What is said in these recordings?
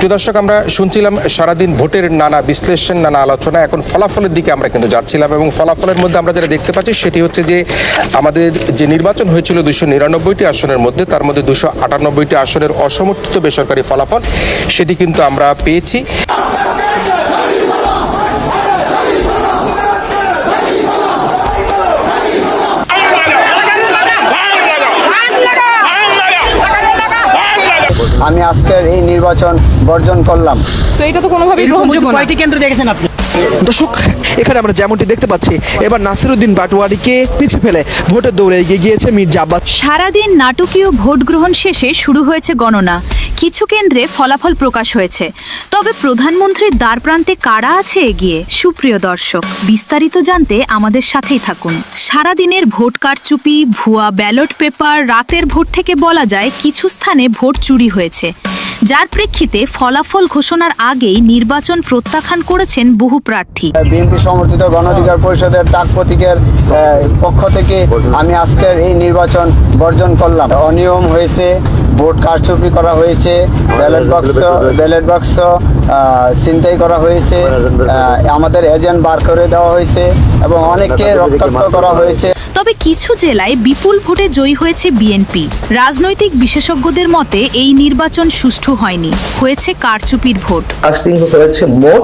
প্রিয় দর্শক, আমরা শুনছিলাম সারাদিন ভোটের নানা বিশ্লেষণ, নানা আলোচনা। এখন ফলাফলের দিকে আমরা কিন্তু যাচ্ছিলাম এবং ফলাফলের মধ্যে আমরা যেটা দেখতে পাচ্ছি সেটি হচ্ছে যে আমাদের যে নির্বাচন হয়েছিল 299টি আসনের মধ্যে, তার মধ্যে 298টি আসনের অসমর্থিত বেসরকারি ফলাফল সেটি কিন্তু আমরা পেয়েছি। আমি আজকের এই নির্বাচন বর্জন করলাম। তো এটা তো কোনোভাবেই গ্রহণযোগ্য না। কয়টি কেন্দ্র দেখেছেন আপনি? দর্শক, এখানে আমরা যেমনটি দেখতে পাচ্ছি, এবার নাসিরউদ্দিন পাটোয়ারিকে পিছিয়ে ফেলে ভোটের দৌড়ে এগিয়ে গিয়েছে মির্জা আব্বাস। সারাদিন নাটকীয় ভোট গ্রহণ শেষে শুরু হয়েছে গণনা। কিছু কেন্দ্রে ফলাফল প্রকাশ হয়েছে, তবে প্রধানমন্ত্রীর দ্বারপ্রান্তে কারা আছে এগিয়ে? সুপ্রিয় দর্শক, বিস্তারিত জানতে আমাদের সাথেই থাকুন। সারাদিনের ভোট কারচুপি, ভুয়া ব্যালট পেপার, রাতের ভোট থেকে বলা যায় কিছু স্থানে ভোট চুরি হয়েছে, যার প্রেক্ষিতে ফলাফল ঘোষণার আগেই নির্বাচন প্রত্যাখ্যান করেছেন বহু প্রার্থী। বিএনপি সমর্থিত গণ অধিকার পরিষদের ডাক প্রতীকের পক্ষ থেকে আমি আজকের এই নির্বাচন বর্জন করলাম। অনিয়ম হয়েছে, ভোট কারচুপি করা হয়েছে, ব্যালট বাক্স ছিনতাই করা হয়েছে, আমাদের এজেন্ট বার করে দেওয়া হয়েছে এবং অনেককে রক্তাক্ত করা হয়েছে। তবে কিছু জেলায় বিপুল ভোটে জয়ী হয়েছে বিএনপি। রাজনৈতিক বিশেষজ্ঞদের মতে এই নির্বাচন সুষ্ঠু হয়নি, হয়েছে কারচুপির ভোট। কাস্টিং হয়েছে মোট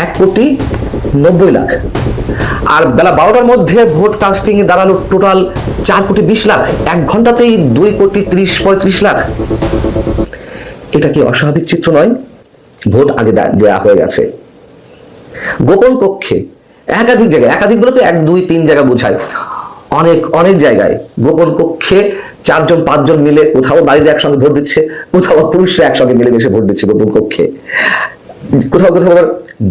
1,90,00,000, আর বেলা 12টার মধ্যে ভোট কাস্টিং এ দাঁড়ালো টোটাল 4,20,00,000। 1 ঘন্টাতেই 2,30,35,00,000। এটা কি অস্বাভাবিক চিত্র নয়? ভোট আগে দেয়া হয়ে গেছে। গোপন কক্ষে একাধিক জায়গায়, একাধিক বলতে 1, 2, 3 জায়গা বোঝায়, অনেক জায়গায় গোপন কক্ষে 4 জন 5 জন মিলে, কোথাও নারীরা একসঙ্গে ভোট দিচ্ছে, কোথাও পুরুষরা একসঙ্গে মিলেমিশে ভোট দিচ্ছে গোপন কক্ষে, কোথাও আবার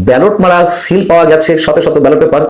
ব্যালট মারা সিল পাওয়া গেছে, শত শত ব্যালট পেপার।